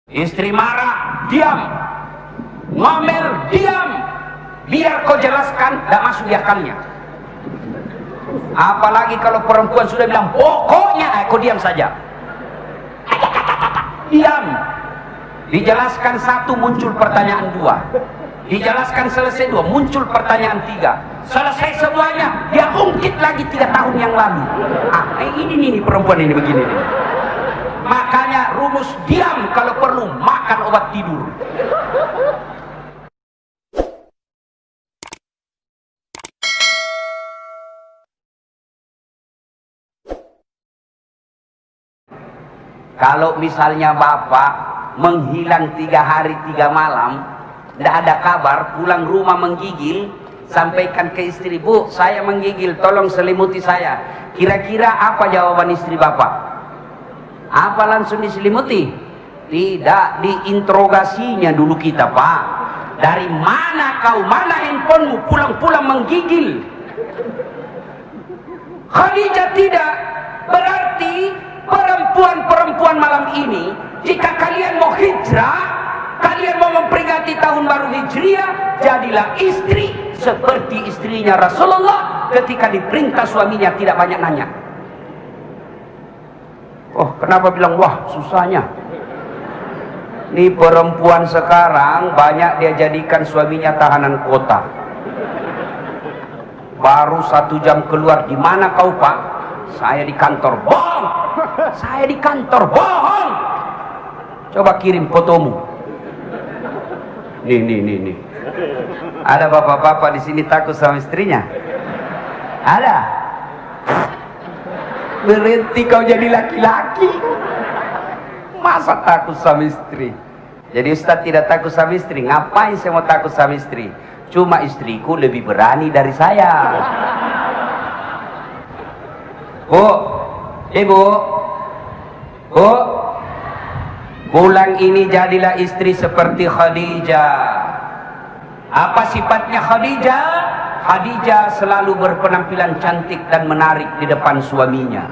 Istri marah, diam. Ngomel, diam. Biar kau jelaskan, tidak masuk di akalnya. Apalagi kalau perempuan sudah bilang pokoknya, kau diam saja. Diam. Dijelaskan satu, muncul pertanyaan dua. Dijelaskan selesai dua, muncul pertanyaan tiga. Selesai semuanya, dia ungkit lagi 3 tahun yang lalu. Ini perempuan ini begini nih. Makanya rumus diam, kalau perlu makan obat tidur. Kalau misalnya bapak menghilang 3 hari 3 malam, tidak ada kabar, pulang rumah menggigil, sampaikan ke istri, Bu, saya menggigil, tolong selimuti saya. Kira-kira apa jawaban istri bapak? Apa langsung diselimuti? Tidak, diinterogasinya dulu kita, Pak. Dari mana kau, mana handphonemu, pulang-pulang menggigil? Khadijah tidak. Berarti perempuan-perempuan malam ini, jika kalian mau hijrah, kalian mau memperingati tahun baru Hijriah, jadilah istri seperti istrinya Rasulullah ketika diperintah suaminya tidak banyak nanya. Oh, kenapa bilang wah susahnya? Ini perempuan sekarang banyak dia jadikan suaminya tahanan kota. Baru 1 jam keluar, di mana kau, Pak? Saya di kantor. Bohong. Saya di kantor. Bohong. Coba kirim fotomu. Nih. Ada bapak-bapak di sini takut sama istrinya? Ada. Berhenti kau jadi laki-laki. Masa takut sama istri? Jadi Ustaz tidak takut sama istri. Ngapain saya mau takut sama istri? Cuma istriku lebih berani dari saya. Bu, ibu, bu, pulang ini jadilah istri seperti Khadijah. Apa sifatnya Khadijah? Khadijah selalu berpenampilan cantik dan menarik di depan suaminya.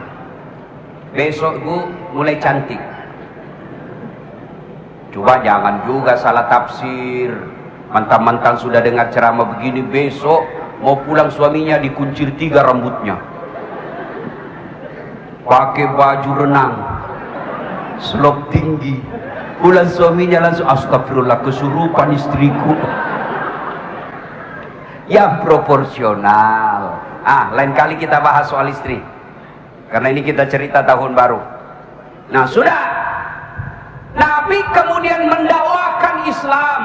Besok Bu mulai cantik. Coba jangan juga salah tafsir. Mantan-mantan sudah dengar ceramah begini, besok mau pulang suaminya dikuncir 3 rambutnya. Pakai baju renang, selop tinggi. Pulang suaminya langsung astagfirullah, kesurupan istriku. Yang proporsional. Lain kali kita bahas soal istri, karena ini kita cerita tahun baru. Nah sudah, Nabi kemudian mendakwakan Islam,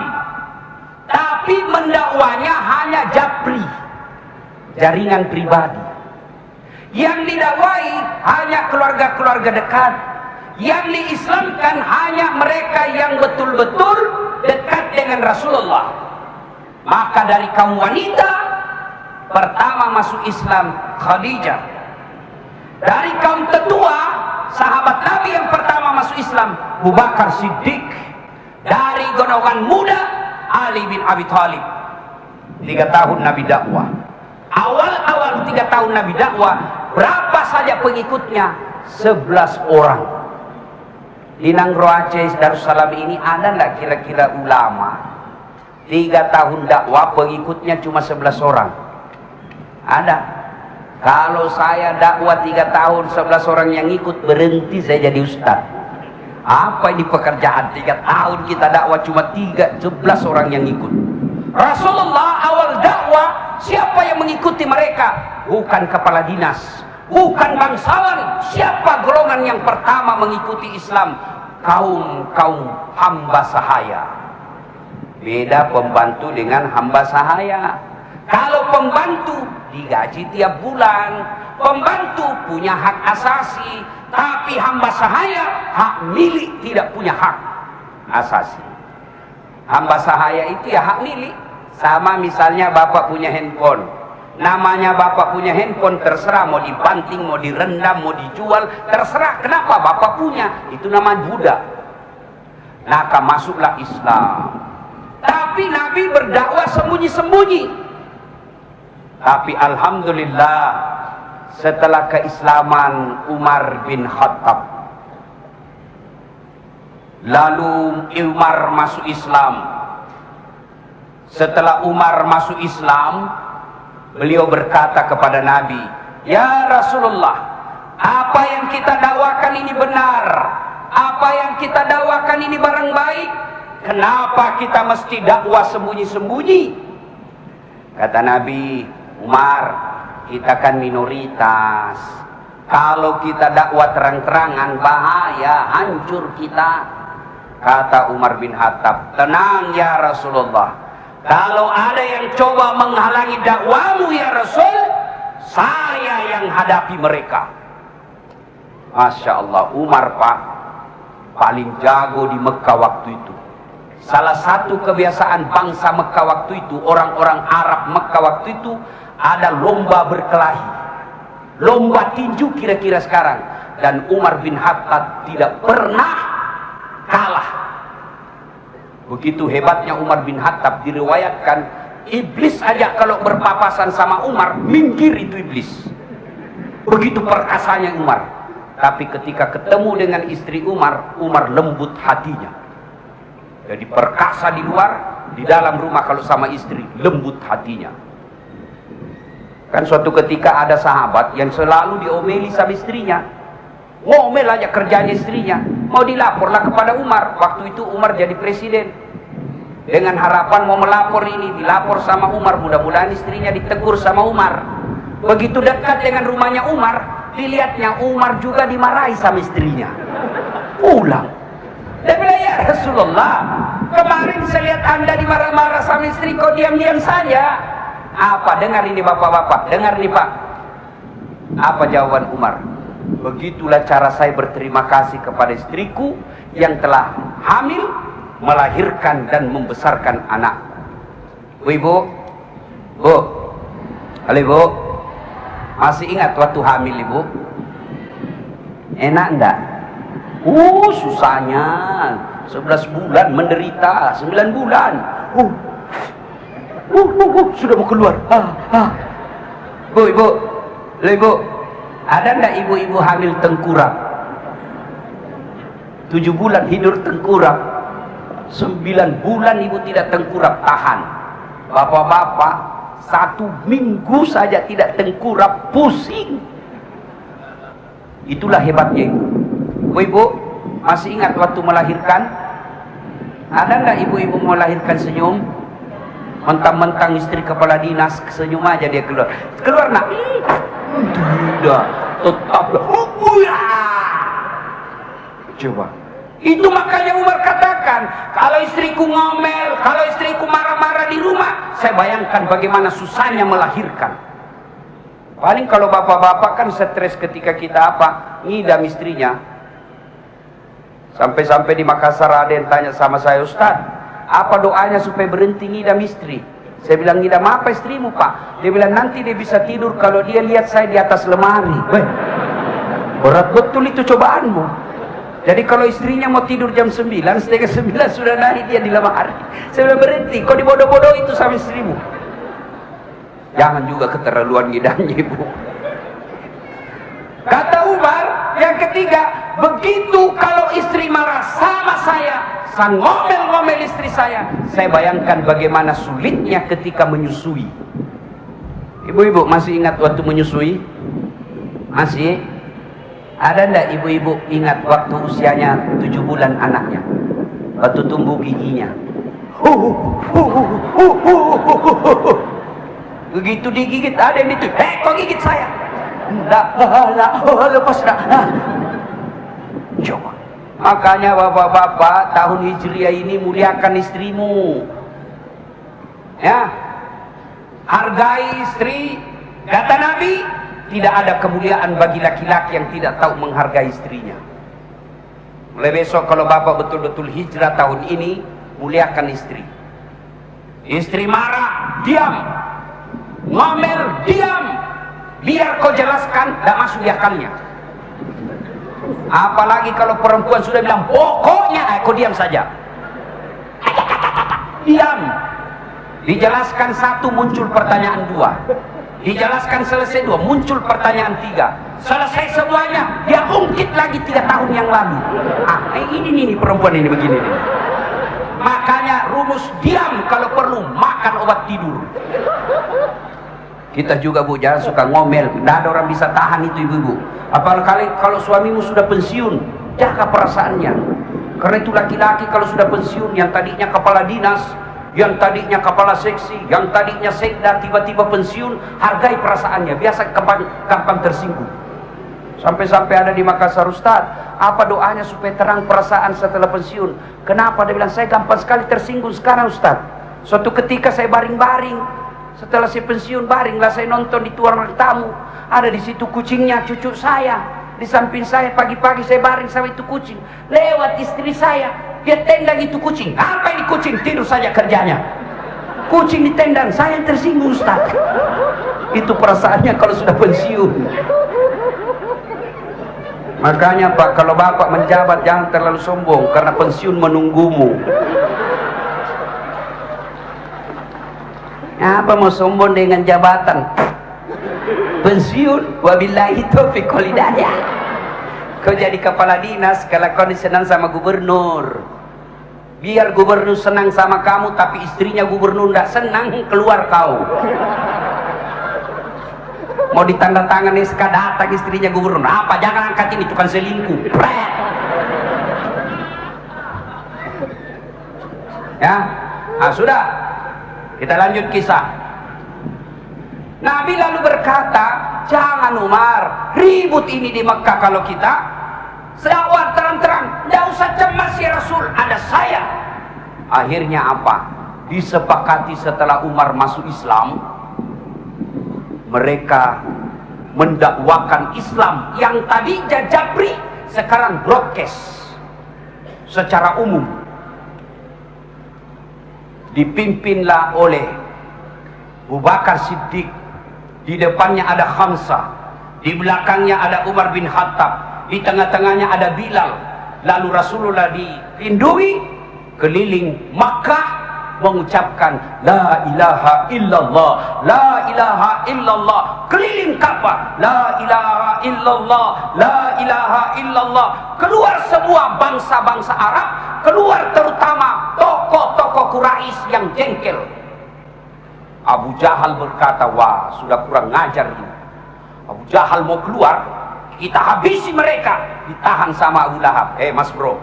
tapi mendakwanya hanya japri, jaringan pribadi. Yang didakwai hanya keluarga-keluarga dekat. Yang diislamkan hanya mereka yang betul-betul dekat dengan Rasulullah. Maka dari kaum wanita, pertama masuk Islam Khadijah. Dari kaum tetua, sahabat Nabi yang pertama masuk Islam Abu Bakar Siddiq. Dari golongan muda, Ali bin Abi Thalib. 3 tahun Nabi dakwah. Awal-awal 3 tahun Nabi dakwah, berapa saja pengikutnya? 11 orang. Di Nanggro Aceh Darussalam ini ada nggak kira-kira ulama? 3 tahun dakwah pengikutnya cuma 11 orang. Ada. Kalau saya dakwah 3 tahun 11 orang yang ikut, berhenti saya jadi ustaz. Apa ini pekerjaan? 3 tahun kita dakwah cuma 11 orang yang ikut. Rasulullah awal dakwah, siapa yang mengikuti mereka? Bukan kepala dinas, bukan bangsawan. Siapa golongan yang pertama mengikuti Islam? Kaum hamba sahaya. Beda pembantu dengan hamba sahaya. Kalau pembantu digaji tiap bulan, pembantu punya hak asasi, tapi hamba sahaya hak milik, tidak punya hak asasi. Hamba sahaya itu ya hak milik. Sama misalnya bapak punya handphone, namanya bapak punya handphone, terserah mau dibanting, mau direndam, mau dijual, terserah. Kenapa? Bapak punya, itu namanya budak. Maka masuklah Islam. Tapi Nabi berdakwah sembunyi-sembunyi. Tapi alhamdulillah, setelah keislaman Umar bin Khattab, Lalu Umar masuk Islam. Setelah Umar masuk Islam, beliau berkata kepada Nabi, "Ya Rasulullah, apa yang kita dakwakan ini benar, apa yang kita dakwakan ini barang baik, kenapa kita mesti dakwah sembunyi-sembunyi?" Kata Nabi, "Umar, kita kan minoritas. Kalau kita dakwah terang-terangan bahaya, hancur kita." Kata Umar bin Khattab, "Tenang ya Rasulullah. Kalau ada yang coba menghalangi dakwamu ya Rasul, saya yang hadapi mereka." Masya Allah, Umar Pak paling jago di Mekah waktu itu. Salah satu kebiasaan bangsa Mekah waktu itu, orang-orang Arab Mekah waktu itu, ada lomba berkelahi, lomba tinju kira-kira sekarang. Dan Umar bin Khattab tidak pernah kalah. Begitu hebatnya Umar bin Khattab, diriwayatkan iblis aja kalau berpapasan sama Umar, minggir itu iblis. Begitu perkasanya Umar. Tapi ketika ketemu dengan istri Umar, Umar lembut hatinya. Jadi perkasa di luar, di dalam rumah kalau sama istri lembut hatinya. Kan suatu ketika ada sahabat yang selalu diomeli sama istrinya. Ngomel aja kerjanya istrinya. Mau dilaporlah kepada Umar. Waktu itu Umar jadi presiden. Dengan harapan mau melapor ini, dilapor sama Umar. Mudah-mudahan istrinya ditegur sama Umar. Begitu dekat dengan rumahnya Umar, dilihatnya Umar juga dimarahi sama istrinya. Pulang. Dia bilang, "Ya Rasulullah, kemarin saya lihat Anda dimarah-marah sama istri, kok diam-diam saja?" Apa? Dengar ini bapak-bapak. Dengar nih Pak. Apa jawaban Umar? "Begitulah cara saya berterima kasih kepada istriku yang telah hamil, melahirkan dan membesarkan anak." Bu Ibu, Bu, halo Ibu, masih ingat waktu hamil Ibu? Enak enggak? Susahnya 11 bulan menderita, 9 bulan. Sudah mau keluar. Bu Ibu, halo Ibu, ada enggak ibu-ibu hamil tengkurap? 7 bulan hidur tengkurap, 9 bulan ibu tidak tengkurap, tahan. Bapak-bapak 1 minggu saja tidak tengkurap, pusing. Itulah hebatnya. Ibu masih ingat waktu melahirkan? Ada enggak ibu-ibu melahirkan senyum? Mentang-mentang istri kepala dinas, senyum aja dia keluar. Keluar nak? Tidak, tetap. Coba. Itu makanya Umar katakan, kalau istriku ngomel, kalau istriku marah-marah di rumah, saya bayangkan bagaimana susahnya melahirkan. Paling kalau bapak-bapak kan stres ketika kita ngidam istrinya. Sampai-sampai di Makassar ada yang tanya sama saya, "Ustaz, apa doanya supaya berhenti ngidam istri?" Saya bilang, "Ngidam apa istrimu Pak?" Dia bilang, "Nanti dia bisa tidur kalau dia lihat saya di atas lemari." Berat betul itu cobaanmu. Jadi kalau istrinya mau tidur jam 9, setengah 9 sudah naik dia di lemari. Saya bilang, "Berhenti, kau dibodoh-bodoh itu sama istrimu." Jangan juga keterlaluan ngidamnya Ibu. Kata Umar, yang ketiga, begitu kalau istri marah sama saya ngomel-ngomel istri saya bayangkan bagaimana sulitnya ketika menyusui. Ibu-ibu masih ingat waktu menyusui? Masih? Ada enggak ibu-ibu ingat waktu usianya 7 bulan anaknya? Waktu tumbuh giginya. Begitu digigit, ada yang itu, kok gigit saya? Lepas dah. Coba. Makanya bapak-bapak, tahun Hijriah ini muliakan istrimu. Ya. Hargai istri. Kata Nabi, tidak ada kemuliaan bagi laki-laki yang tidak tahu menghargai istrinya. Mulai besok kalau bapak betul-betul hijrah tahun ini, muliakan istri. Istri marah, diam. Ngomel, diam. Biar kau jelaskan, tidak masuk di akalnya. Apalagi kalau perempuan sudah bilang pokoknya, kau diam saja. Diam. Dijelaskan 1, muncul pertanyaan 2. Dijelaskan selesai 2, muncul pertanyaan 3. Selesai semuanya, dia ungkit lagi 3 tahun yang lalu. Ini perempuan ini begini nih. Makanya rumus diam kalau perlu, makan obat tidur. Kita juga Bu, jangan suka ngomel. Tidak ada orang bisa tahan itu ibu-ibu. Apalagi kalau suamimu sudah pensiun, jaga perasaannya. Karena itu laki-laki kalau sudah pensiun, yang tadinya kepala dinas, yang tadinya kepala seksi, yang tadinya sekda, tiba-tiba pensiun, hargai perasaannya. Biasa gampang tersinggung. Sampai-sampai ada di Makassar, Ustaz, apa doanya supaya terang perasaan setelah pensiun? Kenapa? Dia bilang, saya gampang sekali tersinggung sekarang Ustaz. Suatu ketika saya baring-baring, setelah saya pensiun baringlah saya nonton di ruang tamu, ada di situ kucingnya cucu saya, di samping saya pagi-pagi saya baring sama itu kucing, lewat istri saya, dia tendang itu kucing. Apa ini kucing? Tidur saja kerjanya. Kucing ditendang, saya yang tersinggung Ustaz. Itu perasaannya kalau sudah pensiun. Makanya Pak, kalau Bapak menjabat jangan terlalu sombong, karena pensiun menunggumu. Apa mau sombong dengan jabatan? Pensiun, wabillahi taufiq wal hidayah. Kau jadi kepala dinas kalau kau disenang sama gubernur. Biar gubernur senang sama kamu, tapi istrinya gubernur tidak senang, keluar kau. Mau ditanda-tangan SK, datang istrinya gubernur. Apa? Jangan angkat ini, tukang selingkuh. Ya, sudah. Kita lanjut kisah. Nabi lalu berkata, jangan Umar, ribut ini di Mekah kalau kita dakwah terang-terang, tidak usah cemas ya Rasul, ada saya. Akhirnya apa? Disepakati setelah Umar masuk Islam, mereka mendakwakan Islam yang tadi jajabri, sekarang broadcast secara umum. Dipimpinlah oleh Abu Bakar Siddiq, di depannya ada Hamzah, di belakangnya ada Umar bin Khattab, di tengah-tengahnya ada Bilal. Lalu Rasulullah dilindungi, keliling Makkah mengucapkan la ilaha illallah, la ilaha illallah, keliling Ka'bah, la ilaha illallah, la ilaha illallah. Keluar semua bangsa-bangsa Arab, keluar terutama tokoh-tokoh Quraisy yang jengkel. Abu Jahal berkata, wah sudah kurang ngajar ini. Abu Jahal mau keluar, kita habisi mereka. Ditahan sama Abu Lahab. Mas bro,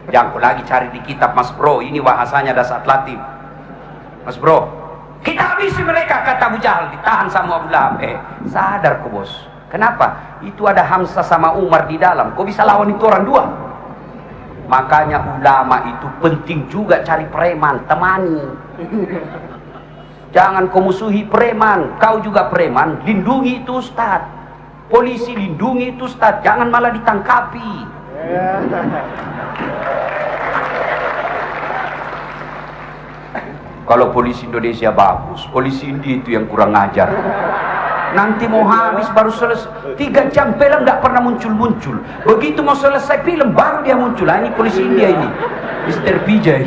jangan kau lagi cari di kitab Mas bro, ini bahasanya dasar latif. Mas bro, kita habisi mereka, kata Abu Jahal. Ditahan sama Abu Lahab. Sadar kau bos, kenapa? Itu ada Hamzah sama Umar di dalam, kau bisa lawan itu orang dua. Makanya ulama itu penting juga cari preman, temani. Jangan kau musuhi preman, kau juga preman, lindungi itu Ustaz. Polisi lindungi itu Ustaz, jangan malah ditangkapi. Kalau polisi Indonesia bagus, polisi India itu yang kurang ajar. Nanti mau habis baru selesai 3 jam film tidak pernah muncul-muncul. Begitu mau selesai film baru dia muncul. Ini polisi India ini, Mr. Vijay.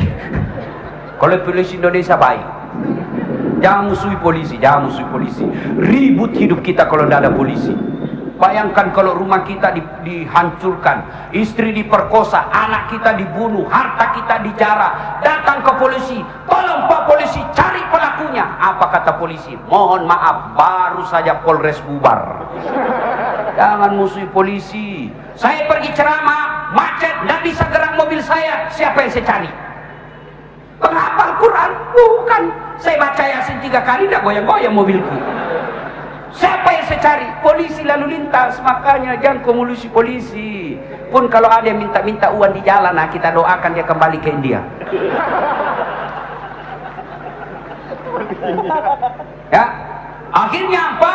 Kalau polisi Indonesia baik, jangan musuhi polisi, jangan musuhi polisi. Ribut hidup kita kalau tidak ada polisi. Bayangkan kalau rumah kita dihancurkan, istri diperkosa, anak kita dibunuh, harta kita dijara, datang ke polisi, tolong Pak polisi cari pelakunya. Apa kata polisi? Mohon maaf, baru saja Polres bubar. Jangan musuhi polisi. Saya pergi ceramah, macet, tidak bisa gerak mobil saya, siapa yang saya cari? Penghafal Quran? Bukan. Saya baca Yasin 3 kali, tidak goyang-goyang mobilku. Siapa yang saya cari? Polisi lalu lintas. Makanya jangan komulusi polisi. Pun kalau ada yang minta-minta uang di jalan, nah kita doakan dia kembali ke India. Ya, akhirnya apa?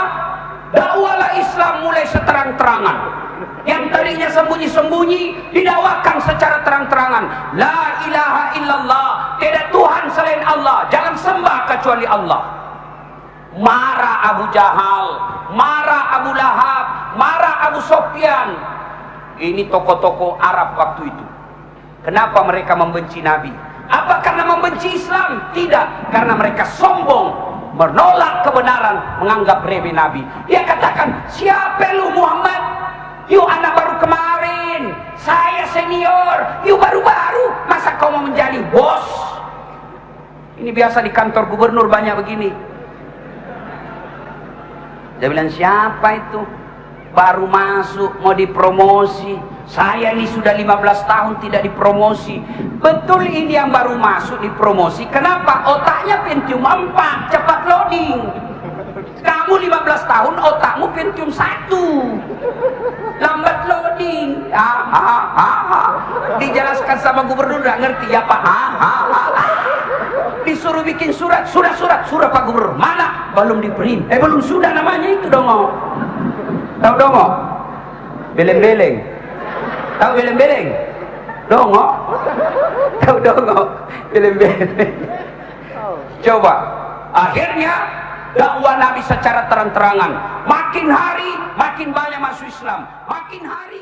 Dakwalah Islam mulai seterang-terangan. Yang tadinya sembunyi-sembunyi didakwakan secara terang-terangan. La ilaha illallah, tidak Tuhan selain Allah, jangan sembah kecuali Allah. Marah Abu Jahal, marah Abu Lahab, marah Abu Sofyan. Ini tokoh-tokoh Arab waktu itu. Kenapa mereka membenci Nabi? Apa karena membenci Islam? Tidak, karena mereka sombong. menolak kebenaran, menganggap remeh Nabi. Dia katakan, siapa lu Muhammad? You anak baru kemarin, saya senior, you baru-baru, masa kau mau menjadi bos? Ini biasa di kantor gubernur banyak begini. Dia bilang, siapa itu? Baru masuk, mau dipromosi. Saya ini sudah 15 tahun tidak dipromosi. Betul ini yang baru masuk dipromosi. Kenapa? Otaknya Pentium 4, cepat loading. Kamu 15 tahun, otakmu Pentium 1, lambat loading. Dijelaskan sama gubernur, nggak ngerti ya Pak. Disuruh bikin surat, surat Pak Gubernur. Mana? Belum diprint. Belum sudah namanya itu dong. Tahu dong? Beleng-beleng. Tahu beleng-beleng? Dongo? Tahu dongo? Beleng-beleng. Coba. Akhirnya dakwah Nabi secara terang-terangan. Makin hari makin banyak masuk Islam. Makin hari